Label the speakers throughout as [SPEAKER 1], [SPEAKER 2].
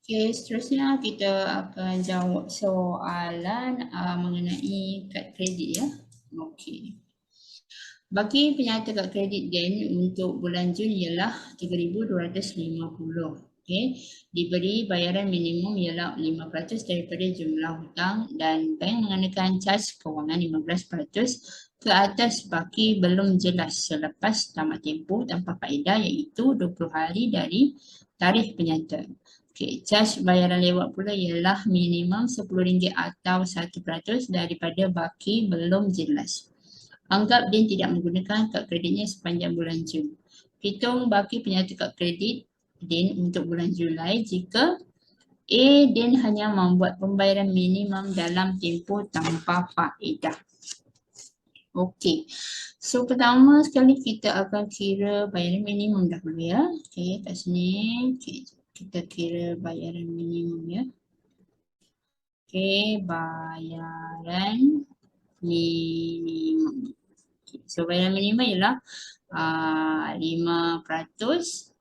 [SPEAKER 1] Okey, seterusnya kita akan jawab soalan mengenai kad kredit ya. Okey. Bagi penyata kad kredit GAN untuk bulan Jun ialah 3,250. Okey. Diberi bayaran minimum ialah 5% daripada jumlah hutang dan bank mengenakan caj kewangan 15% ke atas baki belum jelas selepas tamat tempoh tanpa faedah iaitu 20 hari dari tarikh penyata. Okey, caj bayaran lewat pula ialah minimum RM10 atau 1% daripada baki belum jelas. Anggap DIN tidak menggunakan kad kreditnya sepanjang bulan Jun. Hitung baki penyata kad kredit DIN untuk bulan Julai jika A. DIN hanya membuat pembayaran minimum dalam tempoh tanpa faedah. Okey. So pertama sekali kita akan kira bayaran minimum dahulu ya. Okey, kat sini kita kira bayaran minimum ya. Okey, bayaran minimum. So bayaran minimum ialah 5%.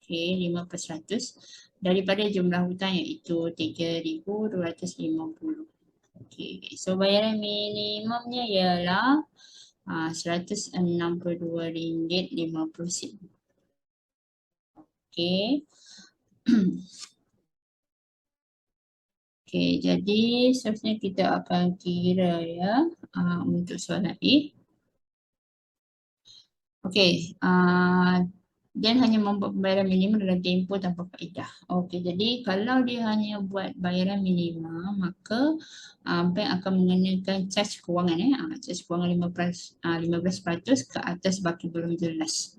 [SPEAKER 1] Okey, 5% daripada jumlah hutang iaitu 3,250. Okey, so bayaran minimumnya ialah RM162.50. Okey. Okey, jadi seterusnya kita akan kira ya untuk soalan A. Okey, dia hanya membuat pembayaran minimum dalam tempoh tanpa faedah. Okey, jadi kalau dia hanya buat bayaran minimum, maka bank akan mengenakan caj kewangan caj kewangan 15% ke atas baki belum jelas.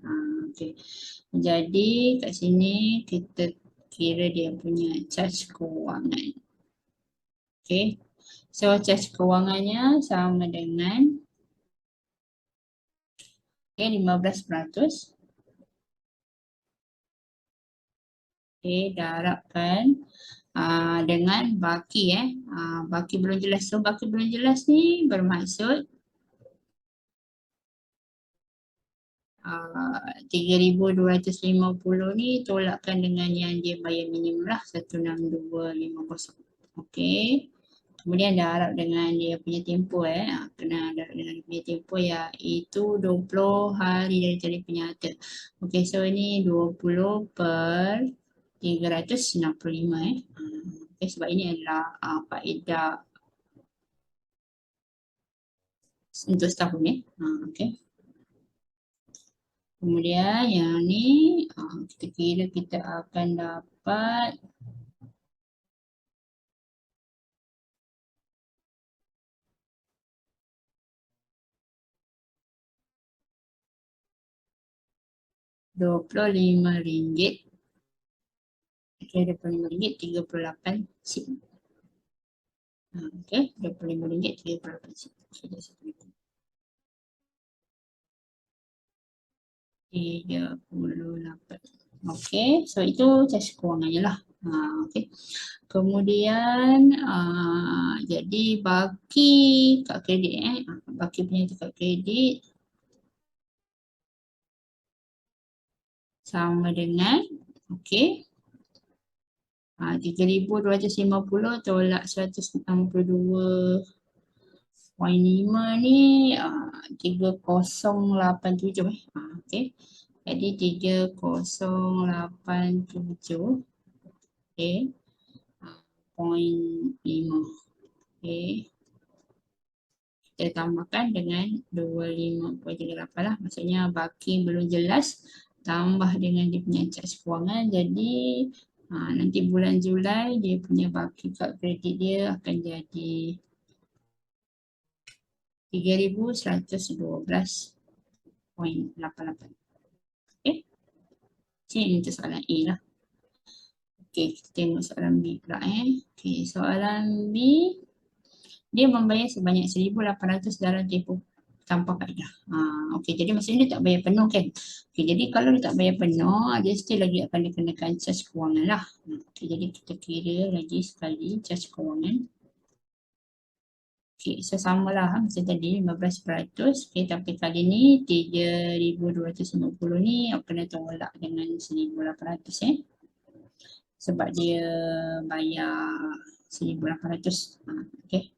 [SPEAKER 1] Okey. Jadi kat sini kita kira dia punya caj kewangan. Okey. So caj kewangannya sama dengan 15%. Okey, darabkan dengan baki baki belum jelas. So baki belum jelas ni bermaksud 3,250 ni tolakkan dengan yang dia bayar minimum lah 16250. Okey. Kemudian darab dengan dia punya tempoh kena darab dengan dia punya tempoh iaitu 20 hari dari tarikh penyata. Okey, so ini 20 per 365 okay, sebab ini adalah faedah untuk setahun okay. Kemudian yang ni kita kira kita akan dapat RM25. Okay, RM25 38 sen. Okay, RM25 38 sen. Sudah 38. Okay, so itu caj kewangannya lah. Okay. Kemudian jadi baki kad kredit baki penyata kad kredit sama dengan okey 3,250 tolak 162.5 ni 3087 okey. Jadi 3087 okey 0.5 okey. Kita tambahkan dengan 25.38 lah. Maksudnya baki belum jelas tambah dengan dia punya caj kewangan. Jadi nanti bulan Julai dia punya baki kad kredit dia akan jadi 3,112.88. Okey. Ini untuk soalan A lah. Okey, kita tengok soalan B pula Okey, soalan B dia membayar sebanyak 1,800 dalam tempoh tanpa faedah. Okey, jadi maksudnya dia tak bayar penuh kan. Okey, jadi kalau dia tak bayar penuh, dia still lagi akan dikenakan caj kewangan lah. Okey, jadi kita kira lagi sekali caj kewangan. Okey, so samalah macam tadi 15%. Okey, tapi kali ni 3,250 ni kena tolak dengan 1,800 sebab dia bayar 1,800. Okay.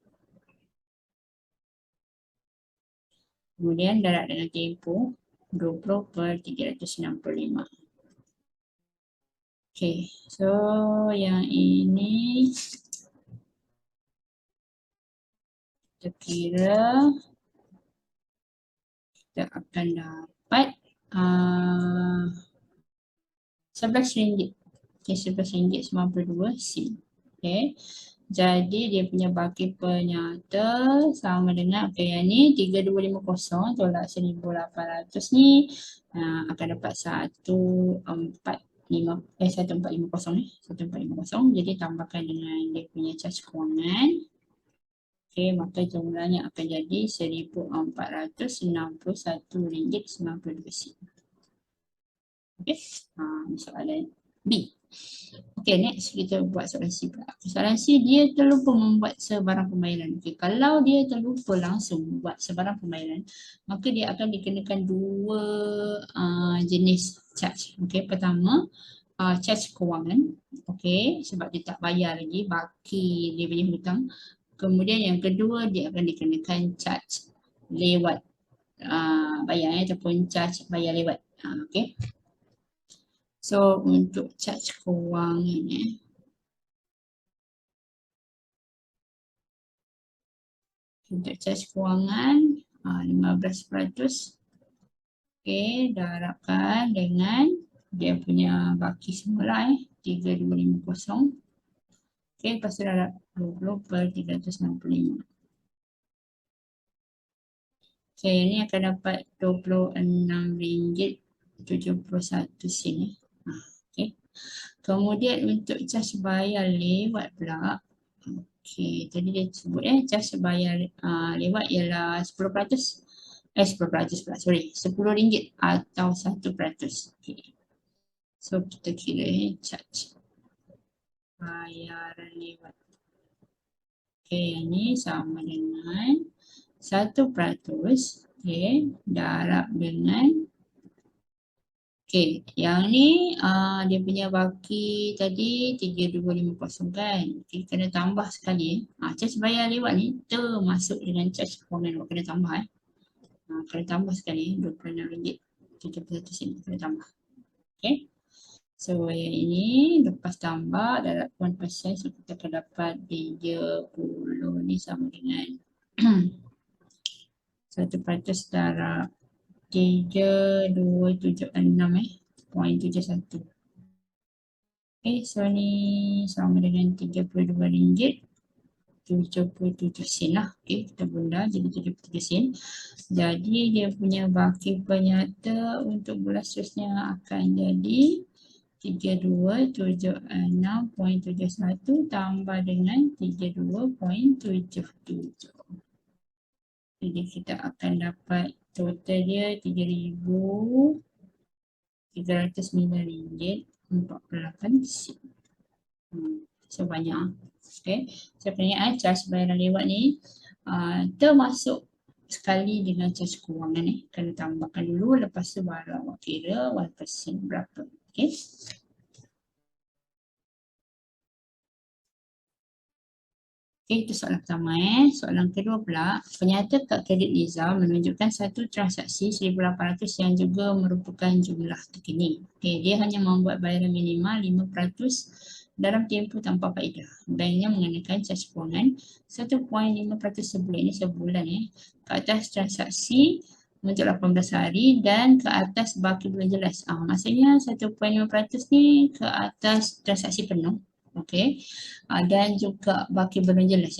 [SPEAKER 1] Kemudian darat dengan tempoh 20/365. Okay, so yang ini kita kira kita akan dapat RM11. Okay, RM11.92. Okay. Jadi dia punya baki penyata sama dengan, okay, yang ni 3250 tolak 1,800 ni akan dapat 1450 jadi tambahkan dengan dia punya cas kewangan. Okay, maka jumlahnya akan jadi RM1,461.92. Okay, soalan B. Okay, next kita buat soalan C pula. Soalan C, dia terlupa membuat sebarang pembayaran. Okay, kalau dia terlupa langsung buat sebarang pembayaran, maka dia akan dikenakan dua jenis charge. Okay, pertama, charge kewangan. Okay, sebab dia tak bayar lagi baki dia punya hutang. Kemudian yang kedua, dia akan dikenakan charge lewat bayar ataupun charge bayar lewat. Okay. So untuk charge kewangan untuk charge kewangan 15%. Okay, darabkan dengan dia punya baki semula 3250. Okay, lepas tu darab 20/365. Okay, ini akan dapat RM26.71. Okay. Kemudian untuk cas bayar lewat pula. Okay, tadi dia sebut cas bayar lewat ialah 10%. 10% pula, sorry. RM10 atau 1%. Okay. So kita kira charge bayaran lewat. Okay, yang ni sama dengan 1%. Okay, darab dengan, okay, yang ni dia punya baki tadi 3250 kan. Okay, kena tambah sekali. Cas bayar lewat ni termasuk dengan cas kewangan, kena tambah kena tambah sekali RM26.71 kena tambah. Okay. So yang ini lepas tambah darab 1%, so kita akan dapat 30 ni sama dengan 1% darab 3276.71. Okay, so ni sama dengan RM32.77 lah. Okay, kita bunda jadi 73 sen. Jadi dia punya baki penyata untuk bulan seterusnya akan jadi 3276.71 tambah dengan 32.77. Jadi kita akan dapat total dia RM3,309.48. So banyak. Okay. Saya ingat cas bayaran lewat ni termasuk sekali dengan cas kewangan ni. Kena tambahkan dulu, lepas tu baru awak kira 1% berapa. Okay. Okay, itu soalan pertama. Soalan kedua pula, penyata kad kredit Liza menunjukkan satu transaksi 1,800 yang juga merupakan jumlah terkini. Okay, dia hanya membuat bayaran minimal 5% dalam tempoh tanpa faedah. Banknya mengenakan cas kewangan 1.5% sebulan, ini sebulan ke atas transaksi untuk 18 hari dan ke atas baki belum jelas. Maksudnya 1.5% ni ke atas transaksi penuh. Okay. Dan juga baki belum jelas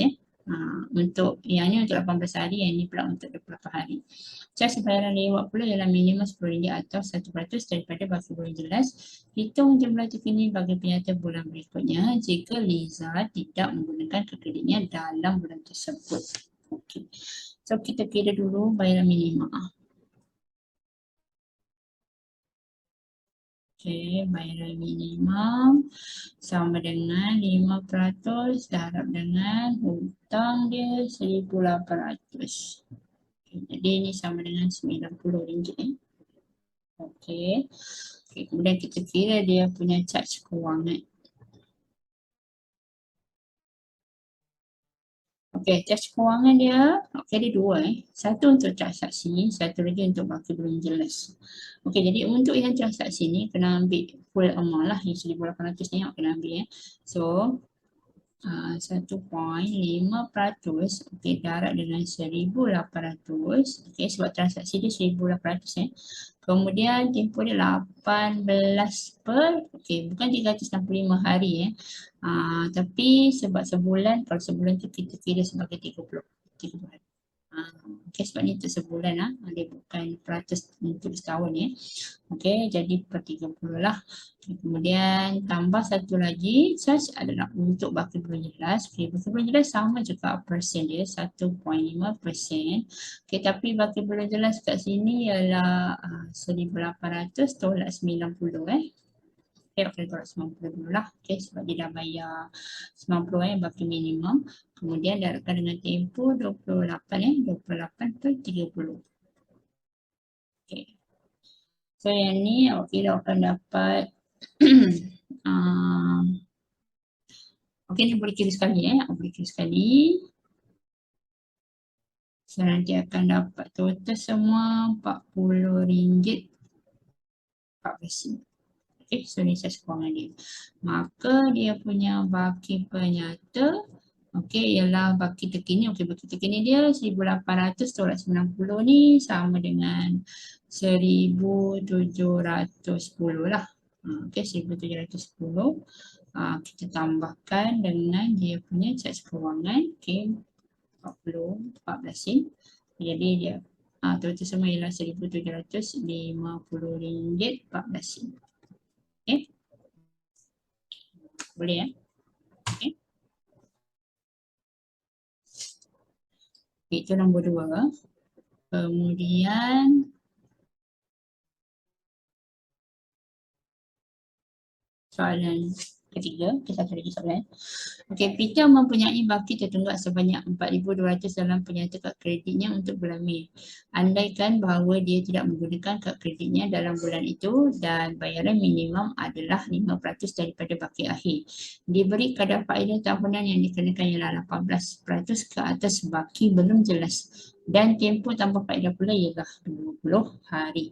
[SPEAKER 1] untuk yang ni untuk 18 hari, yang ni pula untuk 28 hari. Cas bayaran lewat pula ialah minimum RM10 atau 1% daripada baki belum jelas. Hitung jumlah terkini bagi penyata bulan berikutnya jika Liza tidak menggunakan kad kreditnya dalam bulan tersebut. Okay. So kita kira dulu bayaran minimum. Okay, bayaran minimum sama dengan 5% darab dengan hutang dia RM1,800. Okay, jadi ini sama dengan RM90. Okay. Okay, kemudian kita kira dia punya charge kewangan. Okey, cas kewangan dia, okey ada dua Satu untuk transaksi, satu lagi untuk baki belum jelas. Okey, jadi untuk yang transaksi ni kena ambil full amount lah, yang 1,800 ni awak kena ambil. So, 1.5%, okey, darab dengan 1,800. Okey, sebab transaksi dia 1,800 Kemudian tempoh dia 18 per, okey, bukan 365 hari tapi sebab sebulan, kalau sebulan tu kita kira sebagai 30 hari. Okey, sebab ni untuk sebulan dia bukan peratus untuk setahun Okey, jadi per 30 lah. Kemudian tambah satu lagi, charge adalah untuk baki belum jelas. Okey, baki belum jelas sama juga persen dia, 1.5%. Okey, tapi baki belum jelas kat sini ialah 1,800 tolak 90 Okey, okey tolak 90 dulu lah. Okey, sebab dia dah bayar 90 baki minimum. Kemudian darabkan dengan tempoh 28 28 per 30. Okey. So yang ni awak kira akan dapat okey ni boleh kira sekali awak boleh kira sekali. So nanti akan dapat total semua RM40 14 Okey, so ni saya kewangan dia. Maka dia punya baki penyata okey ialah baki terkini. Okey, baki terkini dia 1,800 tolak 90 ni sama dengan 1,710 lah. Okey, 1,710. Kita tambahkan dengan dia punya charge kewangan. Okey, 14 sen. Jadi dia total semua ialah RM1,750 14 sen. Okey. Boleh Okey. Itu nombor 2. Kemudian soalan ketiga, satu lagi soalan. Okey, Peter mempunyai baki tertunggak sebanyak 4,200 dalam penyata kad kreditnya untuk bulan Mei. Andaikan bahawa dia tidak menggunakan kad kreditnya dalam bulan itu dan bayaran minimum adalah 5% daripada baki akhir. Diberi kadar faedah tahunan yang dikenakan ialah 18% ke atas baki belum jelas dan tempoh tanpa faedah pula ialah 20 hari.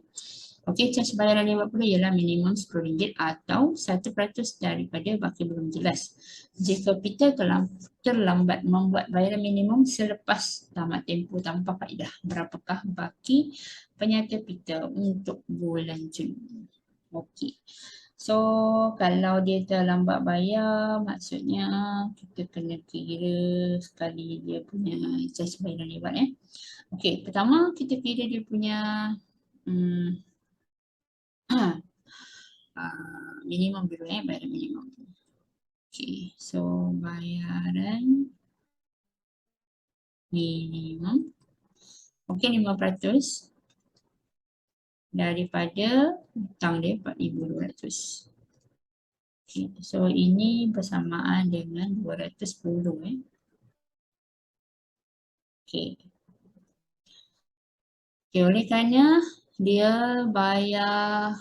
[SPEAKER 1] Okey, cas bayaran 50 ialah minimum RM10 atau 1% daripada baki belum jelas. Jika Peter terlambat membuat bayaran minimum selepas tamat tempoh tanpa faedah, berapakah baki penyata Peter untuk bulan Jun? Okey. So, kalau dia terlambat bayar, maksudnya kita kena kira sekali dia punya cas bayaran lewat Okey, pertama kita kira dia punya minimum dulu bayaran minimum. Okay, so bayaran minimum. Okay, 5% daripada hutang dia 4,200. Okay, so ini bersamaan dengan 210 Okay. Okay, oleh kerana dia bayar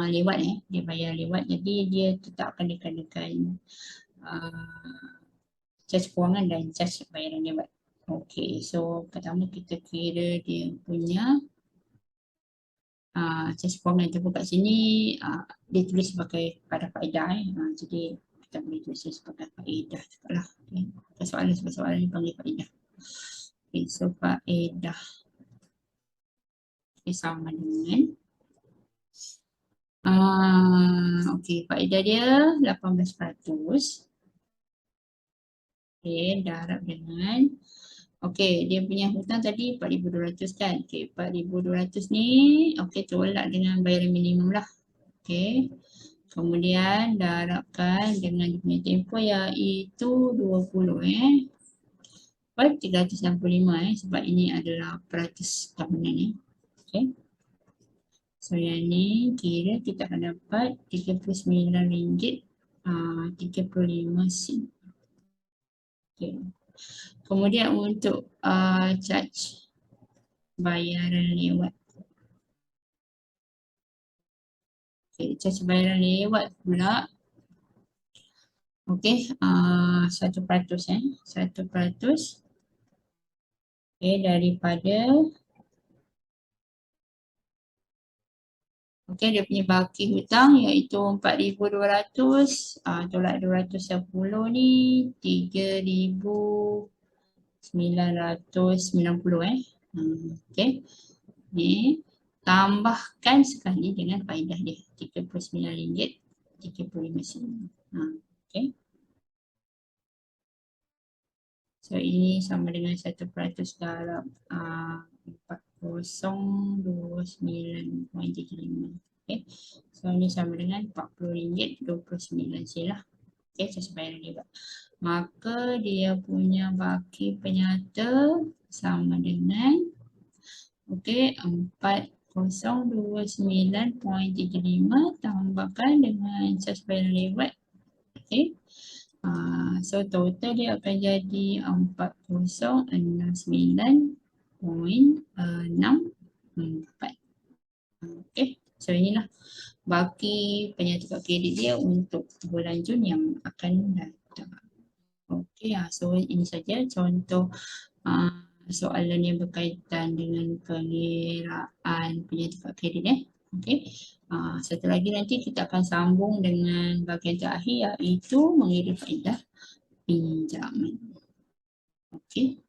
[SPEAKER 1] lewat dia bayar lewat, jadi dia tetap akan dikenakan cas kewangan dan cas bayaran lewat. Okey, so pertama kita kira dia punya cas kewangan tu kat sini dia tulis sebagai kadar faedah jadi kita boleh tulis sebagai faedah juga lah. Okay. Soalan ni panggil faedah. Okay, so faedah sama dengan okey, faedah dia 18%. Okey, darab dengan okey, dia punya hutang tadi 4,200 kan. Okey, 4,200 ni okey tolak dengan bayaran minimum lah. Okey. Kemudian darabkan dengan dia punya tempoh iaitu 20 per 365 sebab ini adalah peratus tahunan Okey. So yang ni kira kita akan dapat RM39 35 Okay. Kemudian untuk charge bayaran lewat. Okay, charge bayaran lewat pula. Okay, 1% 1% Okay, daripada okay, dia punya baki hutang iaitu 4,200, tolak 210 ni 3,990 okay. Ni tambahkan sekali dengan faedah dia RM39.35. Okay. So ini sama dengan 1% darab 4029.35. Okay. So ini sama dengan RM40.29 lah. Okay, saya bayar juga. Maka dia punya baki penyata sama dengan okay, 4029.35 tambahkan dengan cas bayaran lewat. Okay. So total dia akan jadi 4069.64. Okay. So inilah baki penyata kad kredit dia untuk bulan Jun yang akan datang. Okay. So ini saja contoh soalan yang berkaitan dengan pengiraan penyata kad kredit. Okay. Satu lagi nanti kita akan sambung dengan bahagian terakhir iaitu mengira faedah pinjaman. Okay.